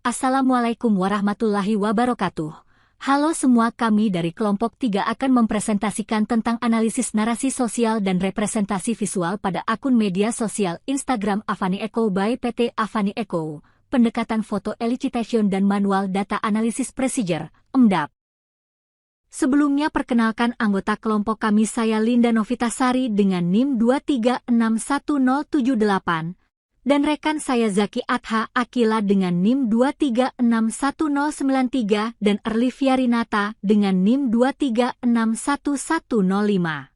Assalamualaikum warahmatullahi wabarakatuh. Halo semua, kami dari kelompok 3 akan mempresentasikan tentang analisis narasi sosial dan representasi visual pada akun media sosial Instagram Avani Eco by PT Avani Eco, pendekatan foto elicitation dan manual data analysis procedure, MDAP. Sebelumnya perkenalkan anggota kelompok kami, saya Linda Novitasari dengan NIM 2361078. Dan rekan saya Zaki Adha Akila dengan NIM 2361093 dan Erlivia Rinata dengan NIM 2361105.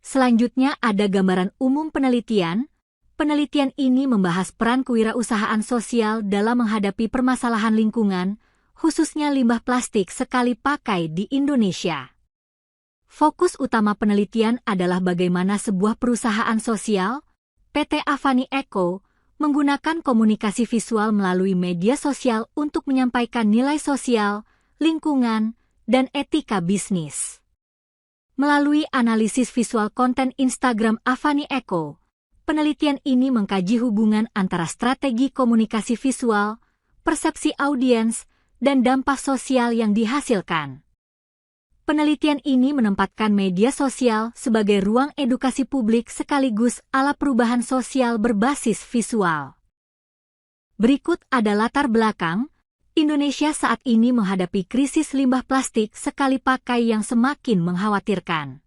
Selanjutnya ada gambaran umum penelitian. Penelitian ini membahas peran kewirausahaan sosial dalam menghadapi permasalahan lingkungan, khususnya limbah plastik sekali pakai di Indonesia. Fokus utama penelitian adalah bagaimana sebuah perusahaan sosial, PT Avani Eco, menggunakan komunikasi visual melalui media sosial untuk menyampaikan nilai sosial, lingkungan, dan etika bisnis. Melalui analisis visual konten Instagram Avani Eco, penelitian ini mengkaji hubungan antara strategi komunikasi visual, persepsi audiens, dan dampak sosial yang dihasilkan. Penelitian ini menempatkan media sosial sebagai ruang edukasi publik sekaligus alat perubahan sosial berbasis visual. Berikut ada latar belakang. Indonesia saat ini menghadapi krisis limbah plastik sekali pakai yang semakin mengkhawatirkan.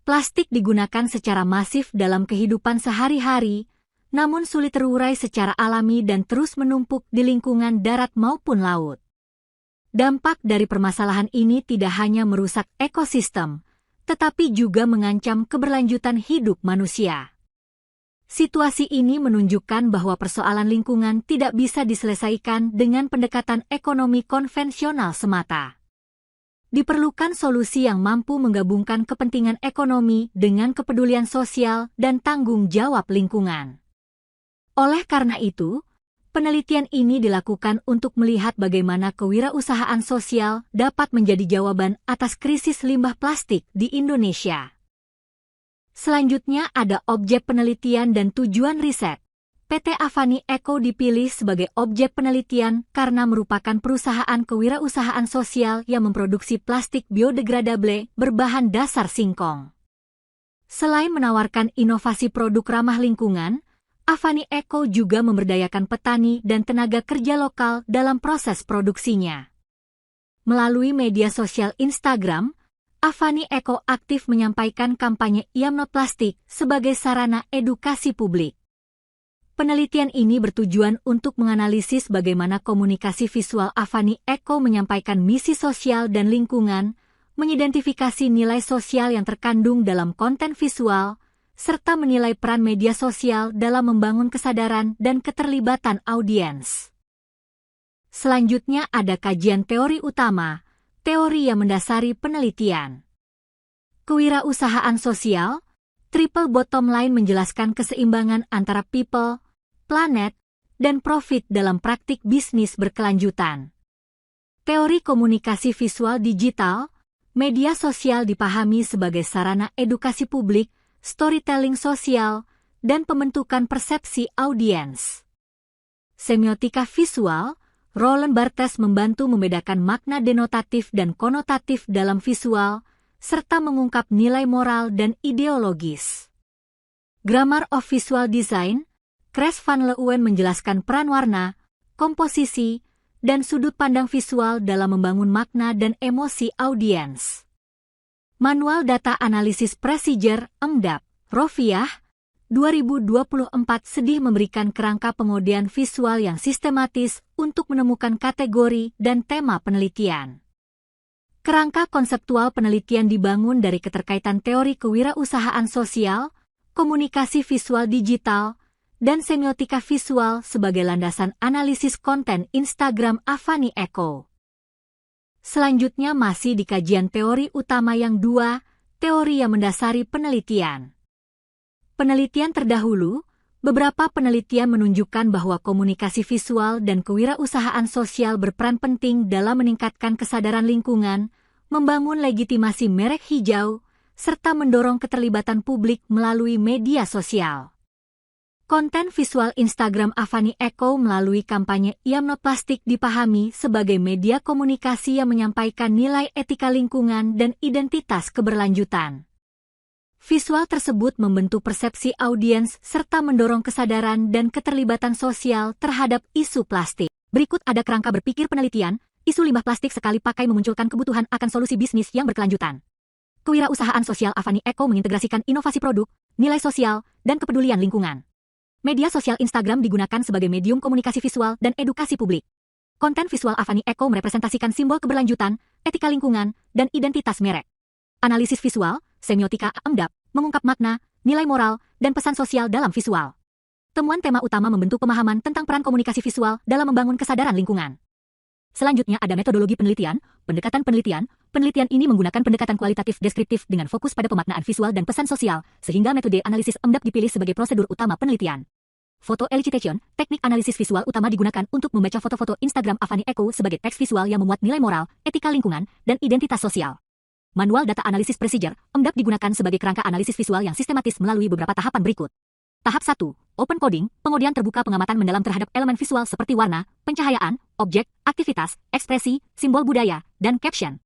Plastik digunakan secara masif dalam kehidupan sehari-hari, namun sulit terurai secara alami dan terus menumpuk di lingkungan darat maupun laut. Dampak dari permasalahan ini tidak hanya merusak ekosistem, tetapi juga mengancam keberlanjutan hidup manusia. Situasi ini menunjukkan bahwa persoalan lingkungan tidak bisa diselesaikan dengan pendekatan ekonomi konvensional semata. Diperlukan solusi yang mampu menggabungkan kepentingan ekonomi dengan kepedulian sosial dan tanggung jawab lingkungan. Oleh karena itu, penelitian ini dilakukan untuk melihat bagaimana kewirausahaan sosial dapat menjadi jawaban atas krisis limbah plastik di Indonesia. Selanjutnya ada objek penelitian dan tujuan riset. PT Avani Eco dipilih sebagai objek penelitian karena merupakan perusahaan kewirausahaan sosial yang memproduksi plastik biodegradable berbahan dasar singkong. Selain menawarkan inovasi produk ramah lingkungan, Avani Eco juga memberdayakan petani dan tenaga kerja lokal dalam proses produksinya. Melalui media sosial Instagram, Avani Eco aktif menyampaikan kampanye IAM No Plastik sebagai sarana edukasi publik. Penelitian ini bertujuan untuk menganalisis bagaimana komunikasi visual Avani Eco menyampaikan misi sosial dan lingkungan, mengidentifikasi nilai sosial yang terkandung dalam konten visual, serta menilai peran media sosial dalam membangun kesadaran dan keterlibatan audiens. Selanjutnya ada kajian teori utama, teori yang mendasari penelitian. Kewirausahaan sosial, triple bottom line menjelaskan keseimbangan antara people, planet, dan profit dalam praktik bisnis berkelanjutan. Teori komunikasi visual digital, media sosial dipahami sebagai sarana edukasi publik, storytelling sosial, dan pembentukan persepsi audiens. Semiotika visual, Roland Barthes membantu membedakan makna denotatif dan konotatif dalam visual, serta mengungkap nilai moral dan ideologis. Grammar of Visual Design, Cres van Leeuwen menjelaskan peran warna, komposisi, dan sudut pandang visual dalam membangun makna dan emosi audiens. Manual Data Analysis Procedure, MDAP, Rofiah, 2024 sedih memberikan kerangka pengodean visual yang sistematis untuk menemukan kategori dan tema penelitian. Kerangka konseptual penelitian dibangun dari keterkaitan teori kewirausahaan sosial, komunikasi visual digital, dan semiotika visual sebagai landasan analisis konten Instagram Avani Eco. Selanjutnya masih di kajian teori utama yang 2, teori yang mendasari penelitian. Penelitian terdahulu, beberapa penelitian menunjukkan bahwa komunikasi visual dan kewirausahaan sosial berperan penting dalam meningkatkan kesadaran lingkungan, membangun legitimasi merek hijau, serta mendorong keterlibatan publik melalui media sosial. Konten visual Instagram Avani Eko melalui kampanye IAM No Plastik dipahami sebagai media komunikasi yang menyampaikan nilai etika lingkungan dan identitas keberlanjutan. Visual tersebut membentuk persepsi audiens serta mendorong kesadaran dan keterlibatan sosial terhadap isu plastik. Berikut ada kerangka berpikir penelitian, isu limbah plastik sekali pakai memunculkan kebutuhan akan solusi bisnis yang berkelanjutan. Kewirausahaan sosial Avani Eko mengintegrasikan inovasi produk, nilai sosial, dan kepedulian lingkungan. Media sosial Instagram digunakan sebagai medium komunikasi visual dan edukasi publik. Konten visual Avani Eko merepresentasikan simbol keberlanjutan, etika lingkungan, dan identitas merek. Analisis visual, semiotika AMDAP, mengungkap makna, nilai moral, dan pesan sosial dalam visual. Temuan tema utama membentuk pemahaman tentang peran komunikasi visual dalam membangun kesadaran lingkungan. Selanjutnya ada metodologi penelitian, pendekatan penelitian. Penelitian ini menggunakan pendekatan kualitatif deskriptif dengan fokus pada pemaknaan visual dan pesan sosial, sehingga metode analisis AMDAP dipilih sebagai prosedur utama penelitian. Foto elicitation, teknik analisis visual utama digunakan untuk membaca foto-foto Instagram Avani Eko sebagai teks visual yang memuat nilai moral, etika lingkungan, dan identitas sosial. Manual Data Analysis Procedure, AMDAP digunakan sebagai kerangka analisis visual yang sistematis melalui beberapa tahapan berikut. Tahap 1, Open Coding, pengodian terbuka pengamatan mendalam terhadap elemen visual seperti warna, pencahayaan, objek, aktivitas, ekspresi, simbol budaya, dan caption.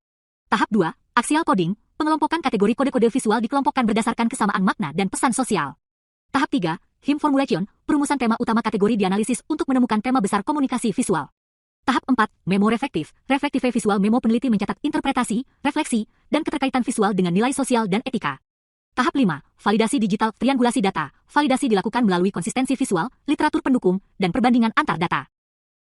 Tahap 2, Axial Coding, pengelompokan kategori kode-kode visual dikelompokkan berdasarkan kesamaan makna dan pesan sosial. Tahap 3, Him Formulation, perumusan tema utama kategori dianalisis untuk menemukan tema besar komunikasi visual. Tahap 4, Memo Reflektif, reflektive visual memo peneliti mencatat interpretasi, refleksi, dan keterkaitan visual dengan nilai sosial dan etika. Tahap 5, Validasi digital, triangulasi data, validasi dilakukan melalui konsistensi visual, literatur pendukung, dan perbandingan antar data.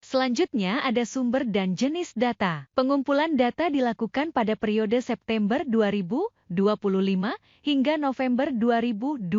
Selanjutnya ada sumber dan jenis data. Pengumpulan data dilakukan pada periode September 2025 hingga November 2025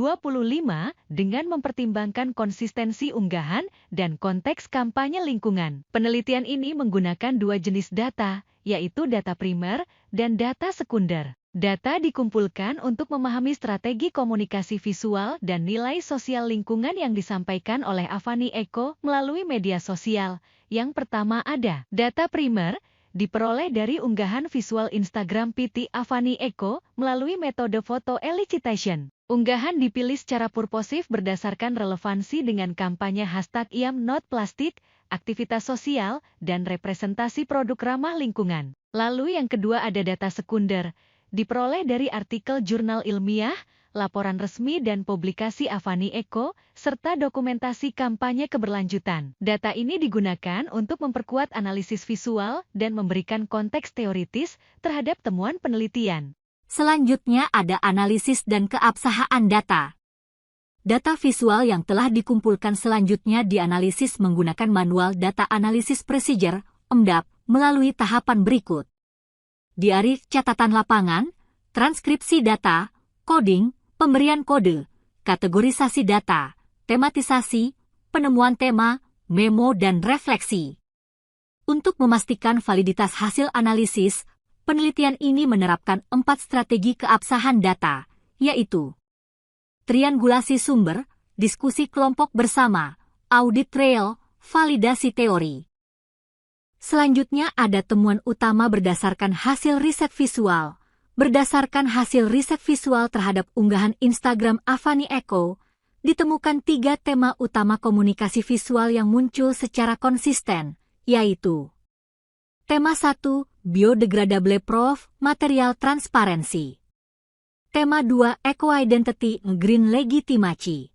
dengan mempertimbangkan konsistensi unggahan dan konteks kampanye lingkungan. Penelitian ini menggunakan dua jenis data, yaitu data primer dan data sekunder. Data dikumpulkan untuk memahami strategi komunikasi visual dan nilai sosial lingkungan yang disampaikan oleh Avani Eko melalui media sosial. Yang pertama ada data primer, diperoleh dari unggahan visual Instagram PT Avani Eko melalui metode foto elicitation. Unggahan dipilih secara purposif berdasarkan relevansi dengan kampanye hashtag IAM Not Plastik, aktivitas sosial, dan representasi produk ramah lingkungan. Lalu yang kedua ada data sekunder, diperoleh dari artikel jurnal ilmiah, laporan resmi dan publikasi Avani Eko, serta dokumentasi kampanye keberlanjutan. Data ini digunakan untuk memperkuat analisis visual dan memberikan konteks teoritis terhadap temuan penelitian. Selanjutnya ada analisis dan keabsahan data. Data visual yang telah dikumpulkan selanjutnya dianalisis menggunakan Manual Data Analysis Procedure, AMDAP, melalui tahapan berikut. Diari catatan lapangan, transkripsi data, coding, pemberian kode, kategorisasi data, tematisasi, penemuan tema, memo dan refleksi. Untuk memastikan validitas hasil analisis, penelitian ini menerapkan 4 strategi keabsahan data, yaitu triangulasi sumber, diskusi kelompok bersama, audit trail, validasi teori. Selanjutnya ada temuan utama berdasarkan hasil riset visual. Berdasarkan hasil riset visual terhadap unggahan Instagram Avani Eko, ditemukan 3 tema utama komunikasi visual yang muncul secara konsisten, yaitu tema 1, Biodegradable Proof, Material Transparency. Tema 2, Eco-Identity, Green Legitimacy.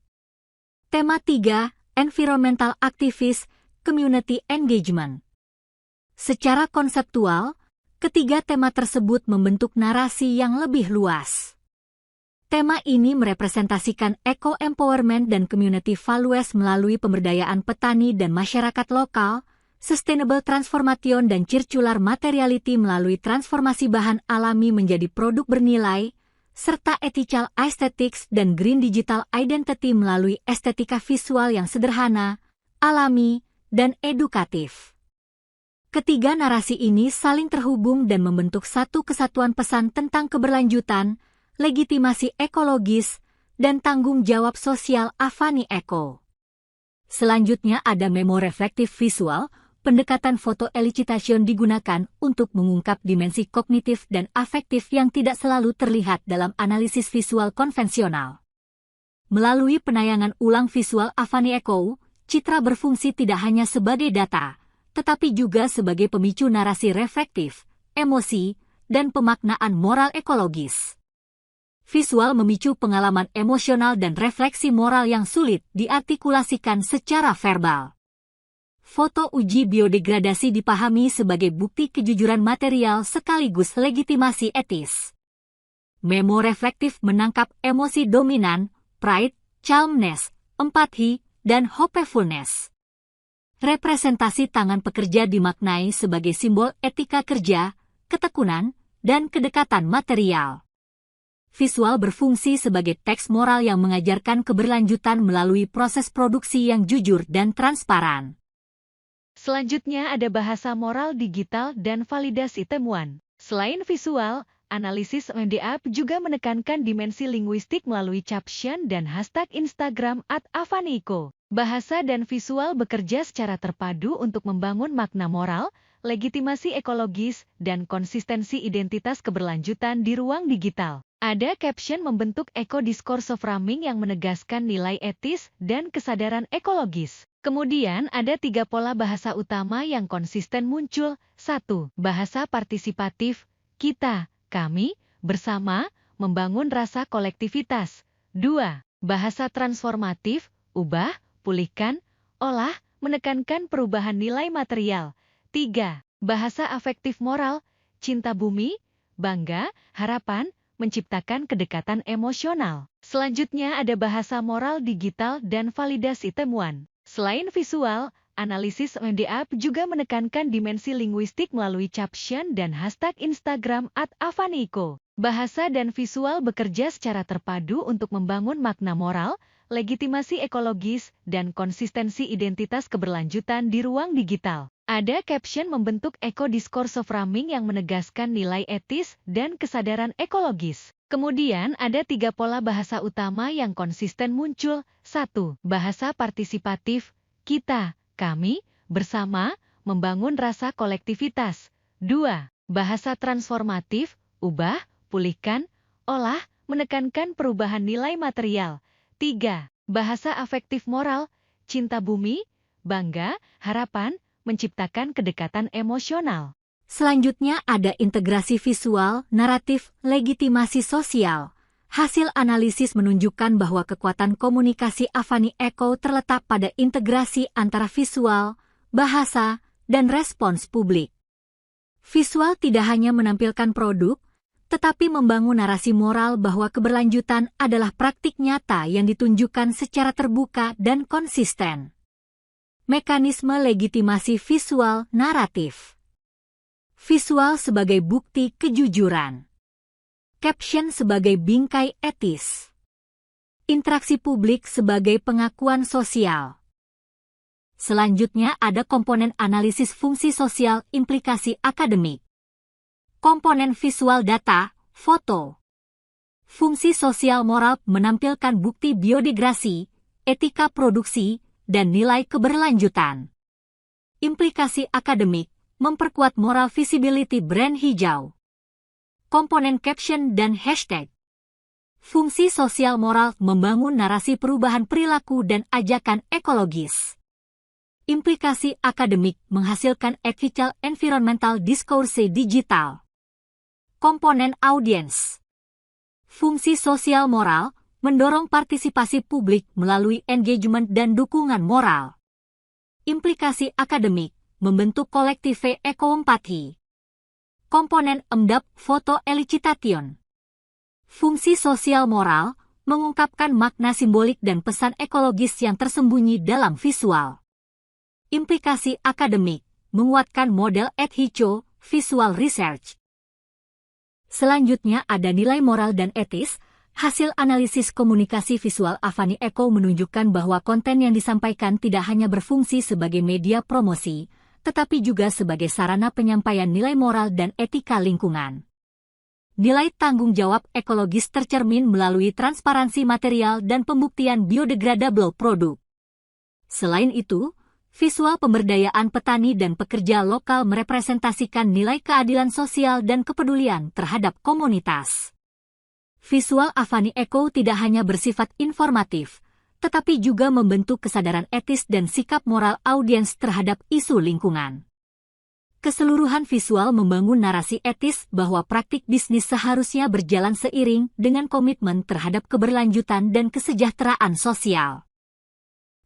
Tema 3, Environmental Activist, Community Engagement. Secara konseptual, ketiga tema tersebut membentuk narasi yang lebih luas. Tema ini merepresentasikan eco-empowerment dan community values melalui pemberdayaan petani dan masyarakat lokal, sustainable transformation dan circular materiality melalui transformasi bahan alami menjadi produk bernilai, serta ethical aesthetics dan green digital identity melalui estetika visual yang sederhana, alami, dan edukatif. Ketiga narasi ini saling terhubung dan membentuk satu kesatuan pesan tentang keberlanjutan, legitimasi ekologis, dan tanggung jawab sosial Avani Eko. Selanjutnya ada memo reflektif visual, pendekatan foto elicitation digunakan untuk mengungkap dimensi kognitif dan afektif yang tidak selalu terlihat dalam analisis visual konvensional. Melalui penayangan ulang visual Avani Eco, citra berfungsi tidak hanya sebagai data, tetapi juga sebagai pemicu narasi reflektif, emosi, dan pemaknaan moral ekologis. Visual memicu pengalaman emosional dan refleksi moral yang sulit diartikulasikan secara verbal. Foto uji biodegradasi dipahami sebagai bukti kejujuran material sekaligus legitimasi etis. Memo reflektif menangkap emosi dominan, pride, calmness, empati, dan hopefulness. Representasi tangan pekerja dimaknai sebagai simbol etika kerja, ketekunan, dan kedekatan material. Visual berfungsi sebagai teks moral yang mengajarkan keberlanjutan melalui proses produksi yang jujur dan transparan. Selanjutnya ada bahasa moral digital dan validasi temuan. Selain visual, analisis MDA juga menekankan dimensi linguistik melalui caption dan hashtag Instagram @avanico. Bahasa dan visual bekerja secara terpadu untuk membangun makna moral, legitimasi ekologis, dan konsistensi identitas keberlanjutan di ruang digital. Ada caption membentuk eco-discourse framing yang menegaskan nilai etis dan kesadaran ekologis. Kemudian ada 3 pola bahasa utama yang konsisten muncul. 1. Bahasa partisipatif, kita, kami, bersama, membangun rasa kolektivitas. 2. Bahasa transformatif, ubah, pulihkan, olah, menekankan perubahan nilai material. 3. Bahasa afektif moral, cinta bumi, bangga, harapan, menciptakan kedekatan emosional. Selanjutnya ada bahasa moral digital dan validasi temuan. Selain visual, analisis MDA juga menekankan dimensi linguistik melalui caption dan hashtag Instagram @avanico. Bahasa dan visual bekerja secara terpadu untuk membangun makna moral, legitimasi ekologis, dan konsistensi identitas keberlanjutan di ruang digital. Ada caption membentuk eco-discourse framing yang menegaskan nilai etis dan kesadaran ekologis. Kemudian ada 3 pola bahasa utama yang konsisten muncul. 1. Bahasa partisipatif, kita, kami, bersama, membangun rasa kolektivitas. 2. Bahasa transformatif, ubah, pulihkan, olah, menekankan perubahan nilai material. 3. Bahasa afektif moral, cinta bumi, bangga, harapan, menciptakan kedekatan emosional. Selanjutnya ada integrasi visual, naratif, legitimasi sosial. Hasil analisis menunjukkan bahwa kekuatan komunikasi Avani Eco terletak pada integrasi antara visual, bahasa, dan respons publik. Visual tidak hanya menampilkan produk, tetapi membangun narasi moral bahwa keberlanjutan adalah praktik nyata yang ditunjukkan secara terbuka dan konsisten. Mekanisme legitimasi visual naratif. Visual sebagai bukti kejujuran. Caption sebagai bingkai etis. Interaksi publik sebagai pengakuan sosial. Selanjutnya ada komponen analisis fungsi sosial implikasi akademik. Komponen visual data, foto. Fungsi sosial moral menampilkan bukti biodegradasi, etika produksi, dan nilai keberlanjutan. Implikasi akademik, memperkuat moral visibility brand hijau. Komponen caption dan hashtag. Fungsi sosial moral membangun narasi perubahan perilaku dan ajakan ekologis. Implikasi akademik menghasilkan ethical environmental discourse digital. Komponen audiens. Fungsi sosial moral mendorong partisipasi publik melalui engagement dan dukungan moral. Implikasi akademik membentuk kolektive ekoempati. Komponen emdap foto elicitation. Fungsi sosial moral mengungkapkan makna simbolik dan pesan ekologis yang tersembunyi dalam visual. Implikasi akademik menguatkan model Ethicho visual research. Selanjutnya ada nilai moral dan etis. Hasil analisis komunikasi visual Avani Eco menunjukkan bahwa konten yang disampaikan tidak hanya berfungsi sebagai media promosi, tetapi juga sebagai sarana penyampaian nilai moral dan etika lingkungan. Nilai tanggung jawab ekologis tercermin melalui transparansi material dan pembuktian biodegradable produk. Selain itu, visual pemberdayaan petani dan pekerja lokal merepresentasikan nilai keadilan sosial dan kepedulian terhadap komunitas. visual Avani Eco tidak hanya bersifat informatif, tetapi juga membentuk kesadaran etis dan sikap moral audiens terhadap isu lingkungan. Keseluruhan visual membangun narasi etis bahwa praktik bisnis seharusnya berjalan seiring dengan komitmen terhadap keberlanjutan dan kesejahteraan sosial.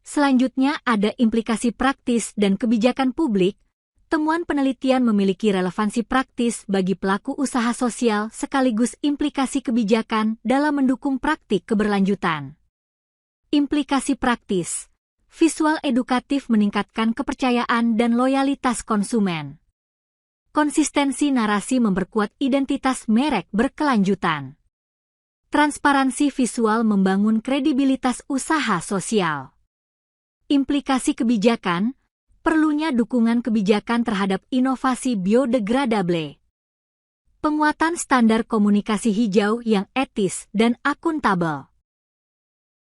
Selanjutnya ada implikasi praktis dan kebijakan publik. Temuan penelitian memiliki relevansi praktis bagi pelaku usaha sosial sekaligus implikasi kebijakan dalam mendukung praktik keberlanjutan. Implikasi praktis, visual edukatif meningkatkan kepercayaan dan loyalitas konsumen. Konsistensi narasi memperkuat identitas merek berkelanjutan. Transparansi visual membangun kredibilitas usaha sosial. Implikasi kebijakan, perlunya dukungan kebijakan terhadap inovasi biodegradable. Penguatan standar komunikasi hijau yang etis dan akuntabel.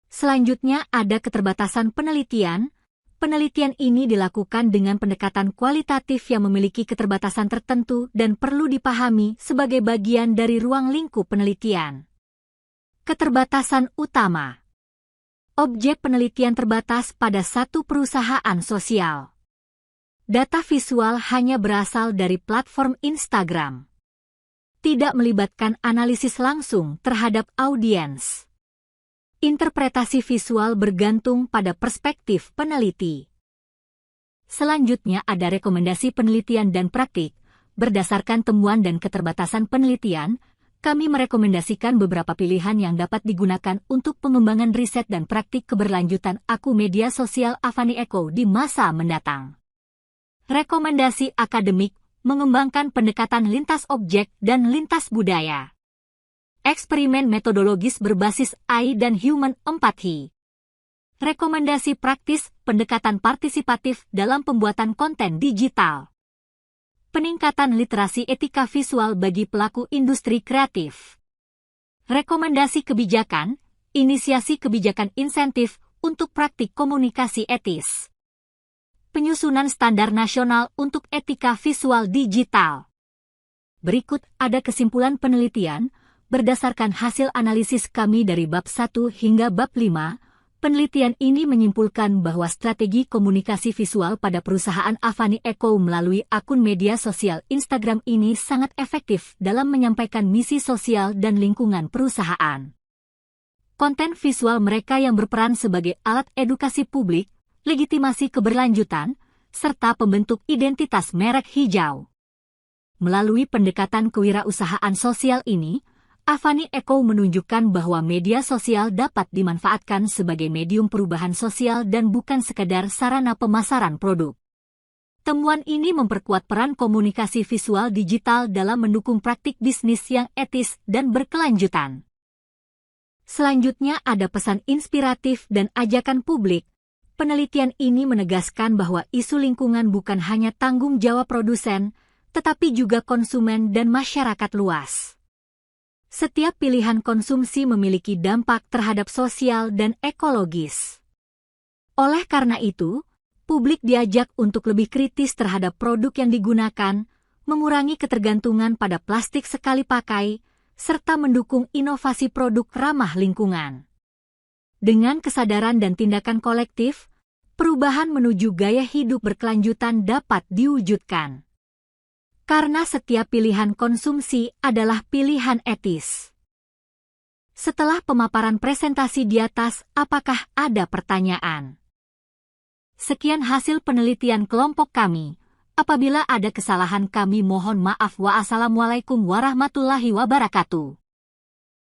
Selanjutnya ada keterbatasan penelitian. Penelitian ini dilakukan dengan pendekatan kualitatif yang memiliki keterbatasan tertentu dan perlu dipahami sebagai bagian dari ruang lingkup penelitian. Keterbatasan utama. Objek penelitian terbatas pada satu perusahaan sosial. Data visual hanya berasal dari platform Instagram. Tidak melibatkan analisis langsung terhadap audiens. Interpretasi visual bergantung pada perspektif peneliti. Selanjutnya ada rekomendasi penelitian dan praktik. Berdasarkan temuan dan keterbatasan penelitian, kami merekomendasikan beberapa pilihan yang dapat digunakan untuk pengembangan riset dan praktik keberlanjutan akun media sosial Avani Eco di masa mendatang. Rekomendasi akademik mengembangkan pendekatan lintas objek dan lintas budaya. Eksperimen metodologis berbasis AI dan human empathy. Rekomendasi praktis pendekatan partisipatif dalam pembuatan konten digital. Peningkatan literasi etika visual bagi pelaku industri kreatif. Rekomendasi kebijakan, inisiasi kebijakan insentif untuk praktik komunikasi etis. Penyusunan standar nasional untuk etika visual digital. Berikut ada kesimpulan penelitian. Berdasarkan hasil analisis kami dari bab 1 hingga bab 5, penelitian ini menyimpulkan bahwa strategi komunikasi visual pada perusahaan Avani Eco melalui akun media sosial Instagram ini sangat efektif dalam menyampaikan misi sosial dan lingkungan perusahaan. Konten visual mereka yang berperan sebagai alat edukasi publik, legitimasi keberlanjutan, serta pembentuk identitas merek hijau. Melalui pendekatan kewirausahaan sosial ini, Avani Eco menunjukkan bahwa media sosial dapat dimanfaatkan sebagai medium perubahan sosial dan bukan sekedar sarana pemasaran produk. Temuan ini memperkuat peran komunikasi visual digital dalam mendukung praktik bisnis yang etis dan berkelanjutan. Selanjutnya ada pesan inspiratif dan ajakan publik. Penelitian ini menegaskan bahwa isu lingkungan bukan hanya tanggung jawab produsen, tetapi juga konsumen dan masyarakat luas. Setiap pilihan konsumsi memiliki dampak terhadap sosial dan ekologis. Oleh karena itu, publik diajak untuk lebih kritis terhadap produk yang digunakan, mengurangi ketergantungan pada plastik sekali pakai, serta mendukung inovasi produk ramah lingkungan. Dengan kesadaran dan tindakan kolektif, perubahan menuju gaya hidup berkelanjutan dapat diwujudkan. Karena setiap pilihan konsumsi adalah pilihan etis. Setelah pemaparan presentasi di atas, apakah ada pertanyaan? Sekian hasil penelitian kelompok kami. Apabila ada kesalahan kami mohon maaf. Wassalamualaikum warahmatullahi wabarakatuh.